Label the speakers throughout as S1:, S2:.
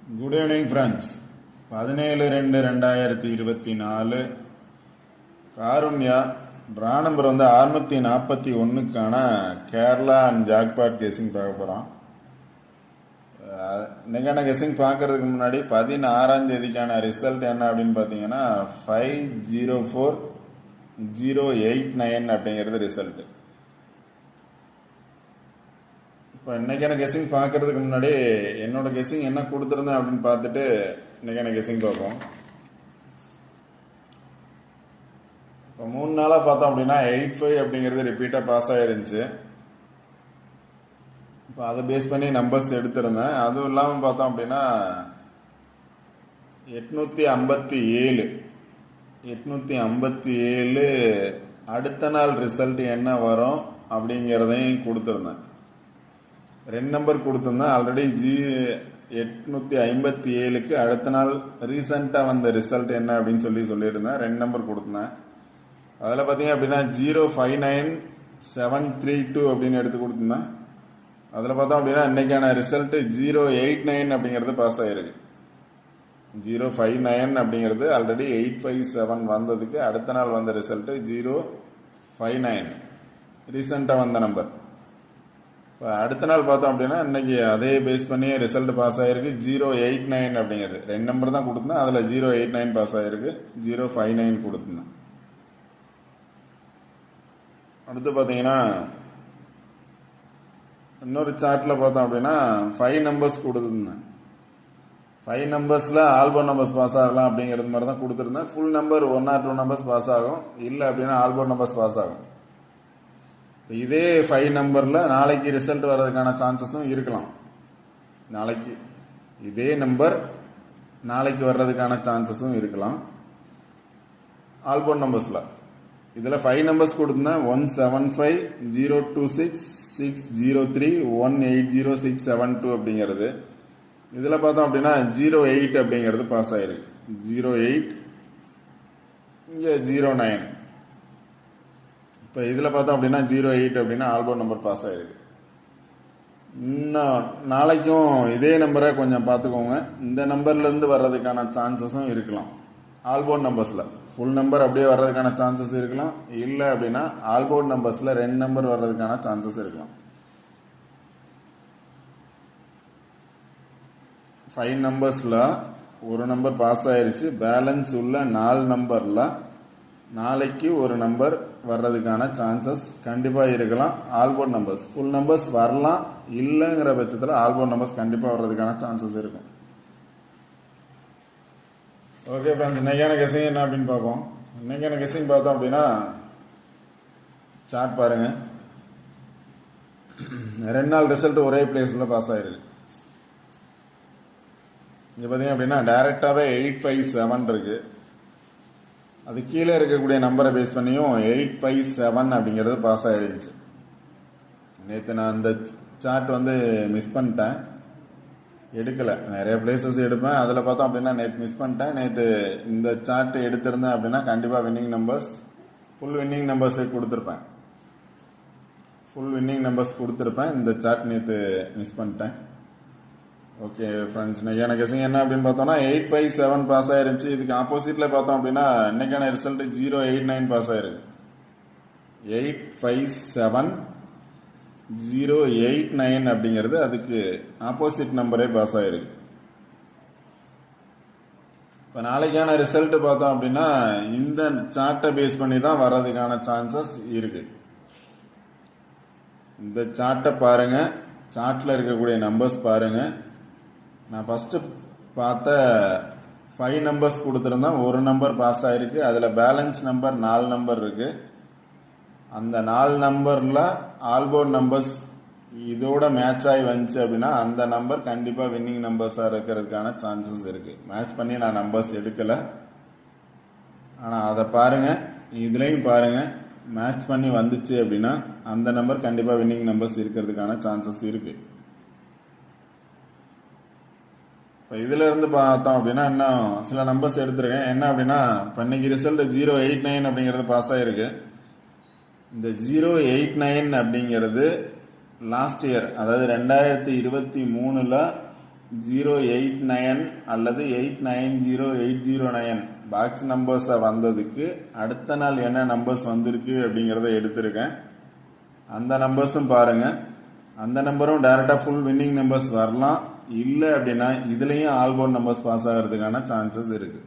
S1: Good evening friends. 17/2/2024 Karunya draw number 641க்கான Kerala and jackpot guessing பார்க்க போகிறோம். இன்றைக்கான கெஸிங் பார்க்கறதுக்கு முன்னாடி 16ஆம் தேதிக்கான ரிசல்ட் என்ன அப்படின்னு பார்த்தீங்கன்னா 504089 அப்படிங்கிறது ரிசல்ட்டு. இப்போ இன்றைக்கான கெஸிங் பார்க்கறதுக்கு முன்னாடி என்னோட கெஸிங் என்ன கொடுத்துருந்தேன் அப்படின்னு பார்த்துட்டு இன்றைக்கான கெஸிங் பார்ப்போம். இப்போ 3 நாளாக பார்த்தோம் அப்படின்னா 85 அப்படிங்கிறது ரிப்பீட்டாக பாஸ் ஆகிருந்துச்சு. இப்போ அதை பேஸ் பண்ணி நம்பர்ஸ் எடுத்திருந்தேன். அதுவும் இல்லாமல் பார்த்தோம் அப்படின்னா 857 அடுத்த நாள் ரிசல்ட் என்ன வரும் அப்படிங்கிறதையும் கொடுத்துருந்தேன். 2 நம்பர் கொடுத்துருந்தேன். ஆல்ரெடி 857க்கு அடுத்த நாள் ரீசெண்டாக வந்த ரிசல்ட் என்ன அப்படின்னு சொல்லியிருந்தேன். 2 நம்பர் கொடுத்துருந்தேன். அதில் பார்த்தீங்க அப்படின்னா 059732 அப்படின்னு எடுத்து கொடுத்துருந்தேன். அதில் பார்த்தோம் அப்படின்னா இன்றைக்கான ரிசல்ட்டு 089 அப்படிங்கிறது பாஸ் ஆகிருக்கு. 059 அப்படிங்கிறது ஆல்ரெடி 857 வந்ததுக்கு அடுத்த நாள் வந்த ரிசல்ட்டு 059 ரீசெண்டாக வந்த நம்பர். இப்போ அடுத்த நாள் பார்த்தோம் அப்படின்னா இன்றைக்கி அதே பேஸ் பண்ணி ரிசல்ட் பாஸ் ஆகிருக்கு 089 அப்படிங்கிறது. 2 நம்பர் தான் கொடுத்துருந்தேன். அதில் 089 பாஸ் ஆகிருக்கு. 059 கொடுத்துருந்தேன். அடுத்து பார்த்தீங்கன்னா இன்னொரு சார்ட்டில் பார்த்தோம் அப்படின்னா 5 நம்பர்ஸ் கொடுத்துருந்தேன். 5 நம்பர்ஸில் ஆல்போர்ட் நம்பர்ஸ் பாஸ் ஆகலாம் அப்படிங்கிறது மாதிரி தான் கொடுத்துருந்தேன். Full number 1 or 2 numbers pass ஆகும், இல்லை அப்படின்னா ஆல்போர்ட் நம்பர்ஸ் பாஸ் ஆகும். இதே 5 நம்பரில் நாளைக்கு ரிசல்ட் வர்றதுக்கான சான்சஸும் இருக்கலாம். நாளைக்கு இதே நம்பர் நாளைக்கு வர்றதுக்கான சான்சஸும் இருக்கலாம் ஆல்போர்ட் நம்பர்ஸில். இதில் 5 நம்பர்ஸ் கொடுத்துருந்தேன். 175022603180672 அப்படிங்கிறது. இதில் பார்த்தோம் அப்படின்னா 08 அப்படிங்கிறது பாஸ் ஆகிருக்கு. 08 இங்கே 09. இப்போ இதில் பார்த்தோம் அப்படின்னா 08 அப்படின்னா ஆல்போர்ட் நம்பர் பாஸ் ஆகிருக்கு. இன்னும் நாளைக்கும் இதே நம்பரை கொஞ்சம் பார்த்துக்கோங்க. இந்த நம்பர்லேருந்து வர்றதுக்கான சான்சஸும் இருக்கலாம் ஆல்போர்ட் நம்பர்ஸில். ஃபுல் நம்பர் அப்படியே வர்றதுக்கான சான்சஸ் இருக்கலாம், இல்லை அப்படின்னா ஆல்போர்ட் நம்பர்ஸில் 2 நம்பர் வர்றதுக்கான சான்சஸ் இருக்கலாம். 5 நம்பர்ஸில் ஒரு நம்பர் பாஸ் ஆயிருச்சு. பேலன்ஸ் உள்ள 4 நம்பரில் நாளைக்கு ஒரு நம்பர் வர்றதுக்கான சான்சஸ் கண்டிப்பாக இருக்கலாம் ஆல்போர்ட் நம்பர்ஸ். ஃபுல் நம்பர்ஸ் வரலாம், இல்லைங்கிற பட்சத்தில் ஆல்போர்ட் நம்பர்ஸ் கண்டிப்பாக வர்றதுக்கான சான்சஸ் இருக்கும். ஓகே ஃப்ரெண்ட்ஸ், இன்றைக்கான கெஸிங் என்ன அப்படின்னு பார்ப்போம். இன்றைக்கான கெஸிங் பார்த்தோம் அப்படின்னா சார்ட் பாருங்கள். 2 நாள் ரிசல்ட் ஒரே பிளேஸில் பாஸ் ஆகிருக்கு. இங்கே பார்த்தீங்க அப்படின்னா டைரெக்டாகவே 857 இருக்குது. அது கீழே இருக்கக்கூடிய நம்பரை பேஸ் பண்ணியும் 857 அப்படிங்கிறது பாஸ் ஆகிருந்துச்சு. நேற்று நான் அந்த சார்ட் மிஸ் பண்ணிட்டேன், எடுக்கலை. நிறைய பிளேசஸ் எடுப்பேன், அதில் பார்த்தோம் அப்படின்னா நேற்று மிஸ் பண்ணிட்டேன். நேற்று இந்த சார்ட் எடுத்திருந்தேன் அப்படின்னா கண்டிப்பாக வின்னிங் நம்பர்ஸ், ஃபுல் வின்னிங் நம்பர்ஸே கொடுத்துருப்பேன். இந்த சார்ட் நேற்று மிஸ் பண்ணிட்டேன். ஓகே ஃப்ரெண்ட்ஸ், இன்றைக்கான கெஸிங் என்ன அப்படின்னு பார்த்தோம்னா 857 பாஸ் ஆயிருந்துச்சு. இதுக்கு ஆப்போசிட்டில் பார்த்தோம் அப்படின்னா இன்றைக்கான ரிசல்ட் 089 பாஸ் ஆயிருக்கு. 857-089 அப்படிங்கிறது அதுக்கு ஆப்போசிட் நம்பரே பாஸ் ஆயிருக்கு. இப்போ நாளைக்கான ரிசல்ட் பார்த்தோம் அப்படின்னா இந்த சார்ட்டை பேஸ் பண்ணி தான் வர்றதுக்கான சான்சஸ் இருக்குது. இந்த சார்ட்டை பாருங்கள், சார்ட்டில் இருக்கக்கூடிய நம்பர்ஸ் பாருங்கள். நான் ஃபஸ்ட்டு பார்த்த 5 நம்பர்ஸ் கொடுத்துருந்தேன். ஒரு நம்பர் பாஸ் ஆகிருக்கு. அதில் பேலன்ஸ் நம்பர் 4 நம்பர் இருக்குது. அந்த 4 நம்பரில் ஆல்போர்ட் நம்பர்ஸ் இதோட மேட்ச் ஆகி வந்துச்சு அப்படின்னா அந்த நம்பர் கண்டிப்பாக வின்னிங் நம்பர்ஸாக இருக்கிறதுக்கான சான்சஸ் இருக்குது. மேட்ச் பண்ணி நான் நம்பர்ஸ் எடுக்கலை, ஆனால் அதை பாருங்கள், இதுலேயும் பாருங்கள். மேட்ச் பண்ணி வந்துச்சு அப்படின்னா அந்த நம்பர் கண்டிப்பாக வின்னிங் நம்பர்ஸ் இருக்கிறதுக்கான சான்சஸ் இருக்குது. இப்போ இதிலேருந்து பார்த்தோம் அப்படின்னா இன்னும் சில நம்பர்ஸ் எடுத்துருக்கேன். என்ன அப்படின்னா இப்போ இன்றைக்கி ரிசல்ட் 089 அப்படிங்கிறது பாஸ் ஆகிருக்கு. இந்த 089 அப்படிங்கிறது லாஸ்ட் இயர், அதாவது 2023 089 அல்லது 890809 பாக்ஸ் நம்பர்ஸை வந்ததுக்கு அடுத்த நாள் என்ன நம்பர்ஸ் வந்திருக்கு அப்படிங்கிறத எடுத்திருக்கேன். அந்த நம்பர்ஸும் பாருங்கள். அந்த நம்பரும் டைரெக்டாக ஃபுல் வின்னிங் நம்பர்ஸ் வரலாம். இல்லை அப்படின்னா இதுலேயும் ஆல் போர்ட் நம்பர்ஸ் பாஸ் ஆகிறதுக்கான சான்சஸ் இருக்குது.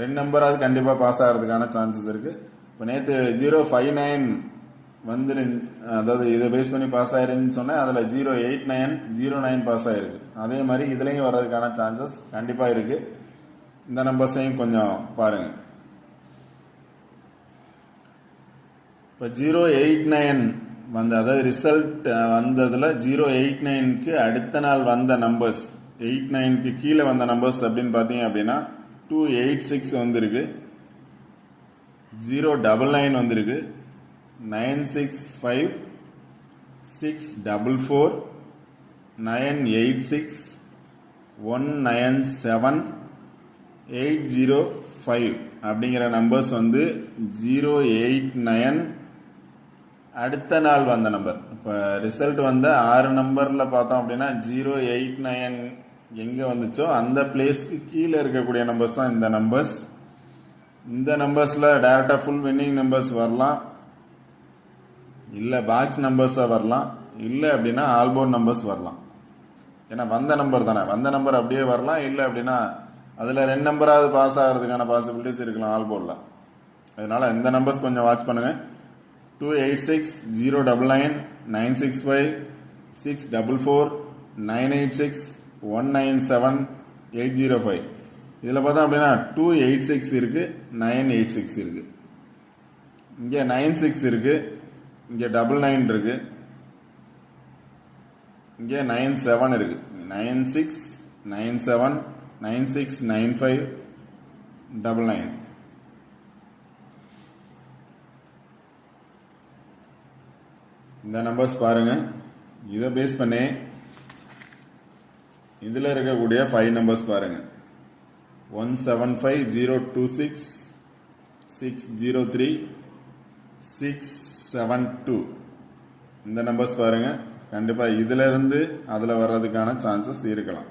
S1: 2 நம்பராவது கண்டிப்பாக பாஸ் ஆகிறதுக்கான சான்சஸ் இருக்குது. இப்போ நேற்று 059 வந்துரு, அதாவது இதை பேஸ் பண்ணி பாஸ் ஆயிருந்துன்னு சொன்னேன். அதில் 08909 பாஸ் ஆகிருக்கு. அதே மாதிரி இதுலேயும் வர்றதுக்கான சான்சஸ் கண்டிப்பாக இருக்குது. இந்த நம்பர்ஸையும் கொஞ்சம் பாருங்கள். இப்போ 089 அதாவது ரிசல்ட் வந்ததில் 089க்கு அடுத்த நாள் வந்த நம்பர்ஸ், 89க்கு கீழே வந்த நம்பர்ஸ் அப்படின்னு பார்த்தீங்க அப்படின்னா 286 வந்திருக்கு, 099 வந்திருக்கு, 965, 644, 986, 197, 805 அப்படிங்கிற நம்பர்ஸ் 089 அடுத்த நாள் வந்த நம்பர். இப்போ ரிசல்ட் வந்த 6 நம்பரில் பார்த்தோம் அப்படின்னா 089 எங்கே வந்துச்சோ அந்த பிளேஸ்க்கு கீழே இருக்கக்கூடிய நம்பர்ஸ் தான் இந்த நம்பர்ஸ். இந்த நம்பர்ஸில் டைரெக்டாக ஃபுல் வின்னிங் நம்பர்ஸ் வரலாம், இல்லை பாக்ஸ் நம்பர்ஸாக வரலாம், இல்லை அப்படின்னா ஆல்போர்ட் நம்பர்ஸ் வரலாம். ஏன்னா வந்த நம்பர் தானே, வந்த நம்பர் அப்படியே வரலாம். இல்லை அப்படின்னா அதில் 2 நம்பராவது பாஸ் ஆகிறதுக்கான பாசிபிலிட்டிஸ் இருக்கலாம் ஆல்போர்டில். அதனால் இந்த நம்பர்ஸ் கொஞ்சம் வாட்ச் பண்ணுங்கள். 286, 099, 965, 644, 986, 197, 805. இதில் பார்த்தோம் அப்படின்னா 286 இருக்குது, 986 இருக்குது, இங்கே 96 இருக்குது, இங்கே 99 இருக்குது, இங்கே 97 இருக்குது, 96, 97, 96, 95, 99. இந்த நம்பர்ஸ் பாருங்கள். இதை பேஸ் பண்ணி இதில் இருக்கக்கூடிய 5 நம்பர்ஸ் பாருங்கள். 175026, 603, 672 இந்த நம்பர்ஸ் பாருங்கள். கண்டிப்பாக இதிலிருந்து அதில் வர்றதுக்கான சான்சஸ் இருக்கலாம்.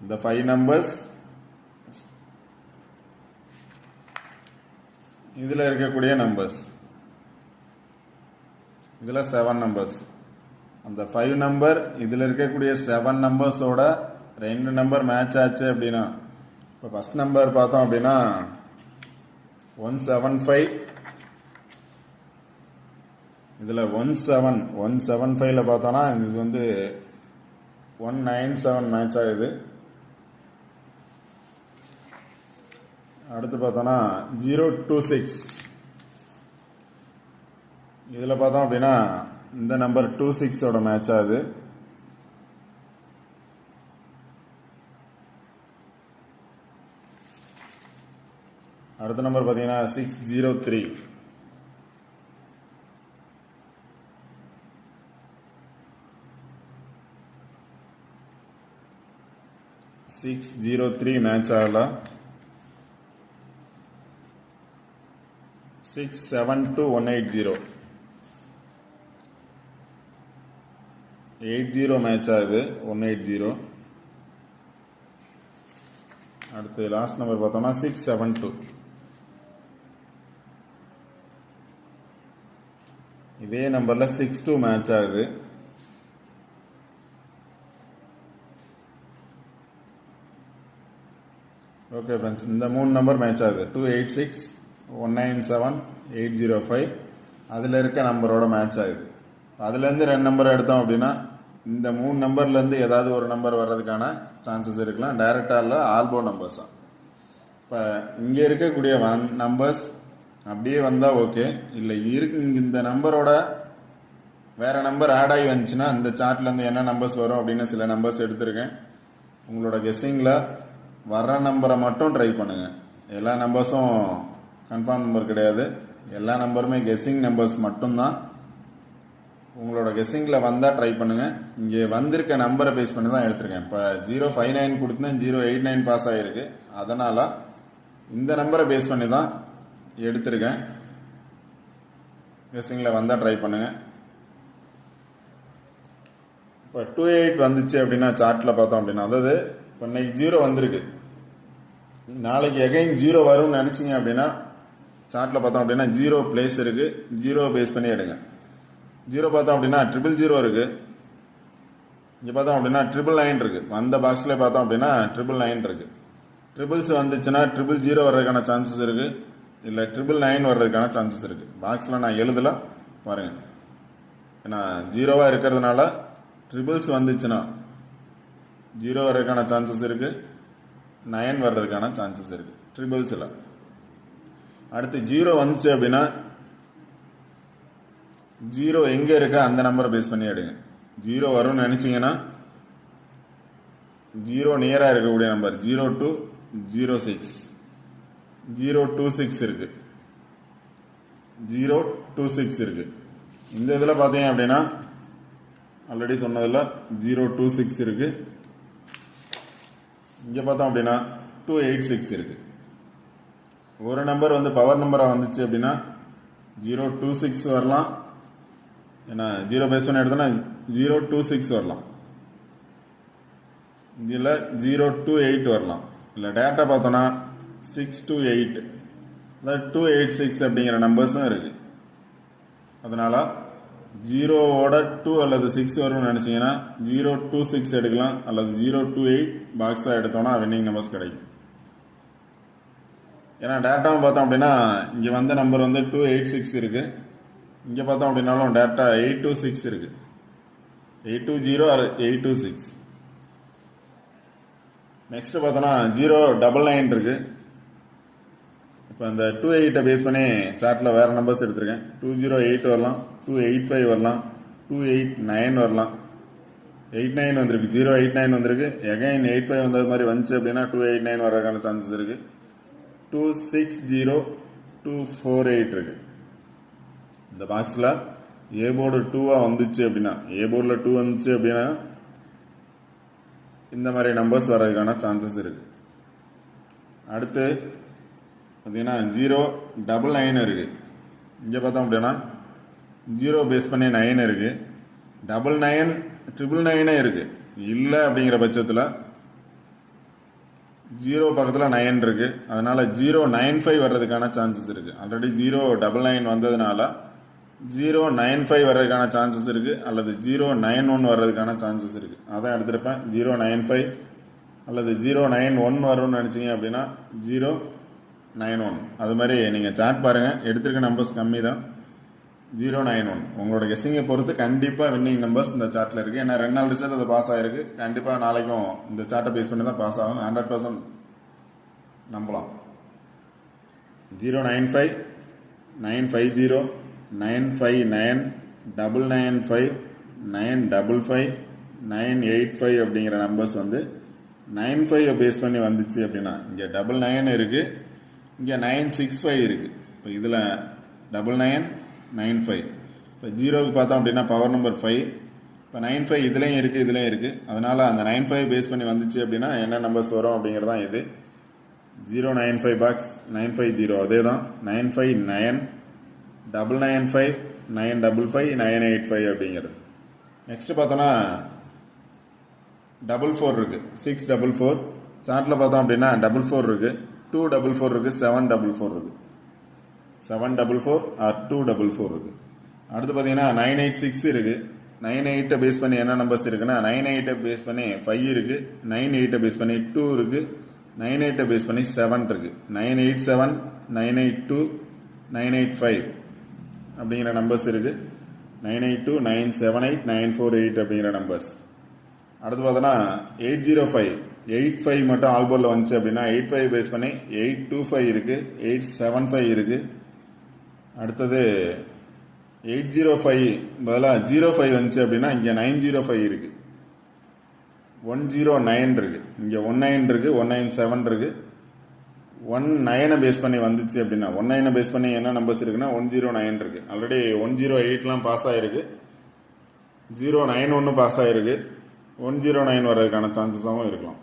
S1: இந்த 5 நம்பர்ஸ் இதில் இருக்கக்கூடிய நம்பர்ஸ், இதில் 7 நம்பர்ஸ். அந்த 5 நம்பர் இதில் இருக்கக்கூடிய 7 நம்பர்ஸோட 2 நம்பர் மேட்ச் ஆச்சு அப்படின்னா, இப்போ ஃபஸ்ட் நம்பர் பார்த்தோம் அப்படின்னா 175, இதில் 175ல் பார்த்தோன்னா இது 197 மேட்ச் ஆகுது. அடுத்து பார்த்தோன்னா 026, இதில் பார்த்தோம் அப்படின்னா இந்த நம்பர் 26ஓட மேட்ச் ஆகுது. அடுத்த நம்பர் பார்த்தீங்கன்னா 603, மேட்ச் ஆகல. 672, 180 மேட்ச் ஆகுது, 180. அடுத்து லாஸ்ட் நம்பர் பார்த்தோம்னா 672. இதே நம்பரில் 62 மேட்ச் ஆகுது. ஓகே ஃப்ரெண்ட்ஸ், இந்த 3 நம்பர் மேட்ச் ஆகுது. 286, 197, 805 அதில் இருக்க நம்பரோட மேட்ச் ஆகுது. அதுலேருந்து 2 நம்பர் எடுத்தோம் அப்படின்னா இந்த 3 நம்பர்லேருந்து ஏதாவது ஒரு நம்பர் வர்றதுக்கான சான்சஸ் இருக்கலாம். டைரெக்டாக இல்லை, ஆல்போ நம்பர்ஸாக. இப்போ இங்கே இருக்கக்கூடிய நம்பர்ஸ் அப்படியே வந்தால் ஓகே, இல்லை இந்த நம்பரோட வேறு நம்பர் ஆட் ஆகி வந்துச்சுன்னா இந்த சார்ட்லேருந்து என்ன நம்பர்ஸ் வரும் அப்படின்னு சில நம்பர்ஸ் எடுத்திருக்கேன். உங்களோட கெஸ்ஸிங்கில் வர்ற நம்பரை மட்டும் ட்ரை பண்ணுங்கள். எல்லா நம்பர்ஸும் கன்ஃபார்ம் நம்பர் கிடையாது, எல்லா நம்பருமே கெஸ்ஸிங் நம்பர்ஸ் மட்டும்தான். உங்களோட கெஸ்ஸிங்கில் வந்தால் ட்ரை பண்ணுங்கள். இங்கே வந்திருக்க நம்பரை பேஸ் பண்ணி தான் எடுத்திருக்கேன். இப்போ 059 கொடுத்தேன், 089 பாஸ் ஆகிருக்கு. அதனால் இந்த நம்பரை பேஸ் பண்ணி தான் எடுத்திருக்கேன். கெஸ்ஸிங்கில் வந்தால் ட்ரை பண்ணுங்கள். இப்போ 28 வந்துச்சு அப்படின்னா சார்ட்டில் பார்த்தோம் அப்படின்னா, அதாவது இப்போ இன்னைக்கு 0 வந்திருக்கு, நாளைக்கு எகைன் 0 வரும்னு நினச்சிங்க அப்படின்னா சார்ட்டில் பார்த்தோம் அப்படின்னா 0 பிளேஸ் இருக்குது, 0 பேஸ் பண்ணி எடுங்க. 0 பார்த்தோம் அப்படின்னா 000 இருக்குது, இங்கே பார்த்தோம் அப்படின்னா 999 இருக்குது. வந்த பாக்ஸில் பார்த்தோம் அப்படின்னா 999 இருக்குது. ட்ரிபிள்ஸ் வந்துச்சுன்னா 000 வர்றதுக்கான சான்சஸ் இருக்குது, இல்லை 999 வர்றதுக்கான சான்சஸ் இருக்குது. பாக்ஸில் நான் எழுதல பாருங்கள், ஏன்னா 0வாக இருக்கிறதுனால ட்ரிபிள்ஸ் வந்துச்சுன்னா 0 வர்றதுக்கான சான்சஸ் இருக்குது, 9 வர்றதுக்கான சான்சஸ் இருக்குது ட்ரிபிள்ஸில். அடுத்து 0 வந்துச்சு அப்படின்னா 0 எங்கே இருக்கா அந்த நம்பரை பேஸ் பண்ணி எடுங்க. 0 வரும்னு நினச்சிங்கன்னா 0 நியராக இருக்கக்கூடிய நம்பர் 0206, 026 இருக்குது, 026 இருக்குது. இந்த இதில் பார்த்தீங்க அப்படின்னா ஆல்ரெடி சொன்னதில் 026 இருக்குது. இங்கே பார்த்தோம் அப்படின்னா 286 இருக்குது. ஒரு நம்பர் வந்து பவர் நம்பராக வந்துச்சு அப்படின்னா 026 வரலாம், ஏன்னா 0 பேஸ் பண்ணி எடுத்தோன்னா 026 வரலாம், இதில் 028 வரலாம், இல்லை டேட்டா பார்த்தோன்னா 628, அதாவது 286 அப்படிங்கிற நம்பர்ஸும் இருக்குது. அதனால் 0ஓட 2 அல்லது 6 வரும்னு நினச்சிங்கன்னா 026 எடுக்கலாம், அல்லது 028 பாக்ஸாக எடுத்தோன்னா வின்னிங் நம்பர்ஸ் கிடைக்கும். ஏன்னா டேட்டாவும் பார்த்தோம் அப்படின்னா இங்கே வந்த நம்பர் வந்து 286 இருக்குது, இங்கே பார்த்தோம் அப்படின்னாலும் டேட்டா 826 இருக்குது, 820 ஆர் 826. நெக்ஸ்ட்டு பார்த்தோன்னா 099 இருக்குது. இப்போ இந்த 28 பேஸ் பண்ணி சார்ட்டில் வேறு நம்பர்ஸ் எடுத்திருக்கேன். 208 வரலாம், 285 வரலாம், 289 வரலாம், 89 வந்திருக்கு, 089 வந்திருக்கு, எகைன் 85 வந்தது மாதிரி வந்துச்சு அப்படின்னா 289 வர்றதுக்கான சான்சஸ் இருக்குது. 260, 248 இருக்குது. இந்த பாக்ஸில் ஏ போர்டு 2வாக வந்துச்சு அப்படின்னா, ஏ போர்டில் 2 வந்துச்சு அப்படின்னா இந்த மாதிரி நம்பர்ஸ் வர்றதுக்கான சான்சஸ் இருக்குது. அடுத்து பார்த்தீங்கன்னா 099 இருக்குது. இங்கே பார்த்தோம் அப்படின்னா 0 பேஸ் பண்ணி 9 இருக்குது, 99 999 இருக்குது. இல்லை அப்படிங்கிற பட்சத்தில் 0 பக்கத்தில் 9 இருக்குது, அதனால் 095 வர்றதுக்கான சான்சஸ் இருக்குது. ஆல்ரெடி 099 வந்ததுனால 095 வர்றதுக்கான சான்சஸ் இருக்குது, அல்லது 091 வர்றதுக்கான சான்சஸ் இருக்குது. அதான் எடுத்திருப்பேன். 095 அல்லது 091 வரும்னு நினச்சிங்க அப்படின்னா 091. அது மாதிரி நீங்கள் சார்ட் பாருங்கள், எடுத்திருக்க நம்பர்ஸ் கம்மி தான். 091 உங்களோட கெஸ்ஸிங்கை பொறுத்து கண்டிப்பாக வின்னிங் நம்பர்ஸ் இந்த சார்ட்டில் இருக்குது. ஏன்னா 2 நாள் ரிசல்ட் அது பாஸ் ஆகிருக்கு, கண்டிப்பாக நாளைக்கும் இந்த சார்ட்டை பேஸ் பண்ணி தான் பாஸ் ஆகும், 100% நம்பலாம். 095, 950, 959, 995, 955, 985 அப்படிங்கிற நம்பர்ஸ் வந்து 95 பேஸ் பண்ணி வந்துச்சு அப்படின்னா இங்கே 99 இருக்குது, இங்கே 965 இருக்குது. இப்போ இதில் 9995. இப்போ 0க்கு பார்த்தோம் அப்படின்னா பவர் நம்பர் 5. இப்போ 95 இதுலேயும் இருக்குது, இதுலேயும் இருக்குது. அதனால் அந்த 95 பேஸ் பண்ணி வந்துச்சு அப்படின்னா என்ன நம்பர்ஸ் வரும் அப்படிங்கிறது தான் இது. 095 பாக்ஸ் 950 அதே தான். 959, 995, 955, 985 அப்படிங்கிறது. நெக்ஸ்ட்டு பார்த்தோன்னா 44 இருக்குது, 644. சார்ட்டில் பார்த்தோம் அப்படின்னா 44 இருக்குது, 244 இருக்குது, 744 இருக்குது, 744 ஆர் 244 இருக்குது. அடுத்து பார்த்தீங்கன்னா 986 இருக்குது. 98 பேஸ் பண்ணி என்ன நம்பர்ஸ் இருக்குன்னா 98 பேஸ் பண்ணி 5 இருக்குது, 98 பேஸ் பண்ணி 2 இருக்குது, 98 பேஸ் பண்ணி 7 இருக்குது, 987, 982, 985 அப்படிங்கிற நம்பர்ஸ் இருக்குது, 982, 978, 948 அப்படிங்கிற நம்பர்ஸ். அடுத்து பார்த்தோன்னா 805, 85 மட்டும் ஆல்போர்டில் வந்துச்சு அப்படின்னா 85 பேஸ் பண்ணி 825 இருக்குது, 875 இருக்குது. அடுத்தது 805 பதிலாக 05 வந்துச்சு அப்படின்னா இங்கே 905 இருக்குது, 109 இருக்குது, இங்கே 19 இருக்குது, 197 இருக்குது. 19 பேஸ் பண்ணி வந்துச்சு அப்படின்னா 19 பேஸ் பண்ணி என்ன நம்பர்ஸ் இருக்குன்னா 109 இருக்குது. ஆல்ரெடி 108லாம் பாஸ் ஆகிருக்கு, 091 பாஸ் ஆகிருக்கு, 109 வர்றதுக்கான சான்சஸாகவும் இருக்கலாம்.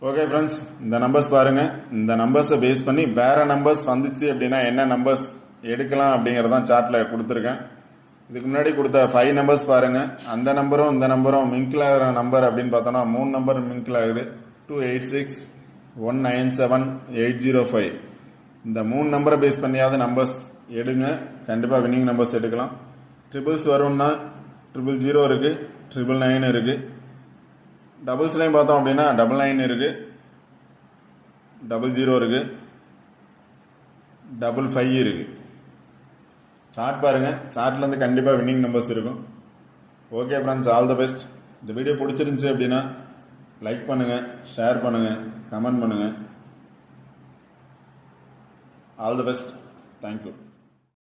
S1: ஓகே ஃப்ரெண்ட்ஸ், இந்த நம்பர்ஸ் பாருங்கள். இந்த நம்பர்ஸை பேஸ் பண்ணி வேறு நம்பர்ஸ் வந்துச்சு அப்படின்னா என்ன நம்பர்ஸ் எடுக்கலாம் அப்படிங்கிறதான் சார்ட்டில் கொடுத்துருக்கேன். இதுக்கு முன்னாடி கொடுத்த 5 நம்பர்ஸ் பாருங்கள். அந்த நம்பரும் இந்த நம்பரும் மிங்கில் ஆகிற நம்பர் அப்படின்னு பார்த்தோன்னா 3 நம்பர் மிங்கில் ஆகுது. 286 197 805. இந்த 3 நம்பரை பேஸ் பண்ணியாவது நம்பர்ஸ் எடுங்க. கண்டிப்பாக வின்னிங் நம்பர்ஸ் எடுக்கலாம். ட்ரிபிள்ஸ் வரும்னா 000 இருக்குது, 999 இருக்குது. டபுள்ஸ்லையும் பார்த்தோம் அப்படின்னா 99 இருக்குது, 00 இருக்குது, 55 இருக்குது. சார்ட் பாருங்கள். சார்ட்லேருந்து கண்டிப்பாக வின்னிங் நம்பர்ஸ் இருக்கும். Okay friends, all the best. இந்த வீடியோ பிடிச்சிருந்துச்சி அப்படின்னா லைக் பண்ணுங்கள், ஷேர் பண்ணுங்கள், கமெண்ட் பண்ணுங்கள். All the best. தேங்க்யூ.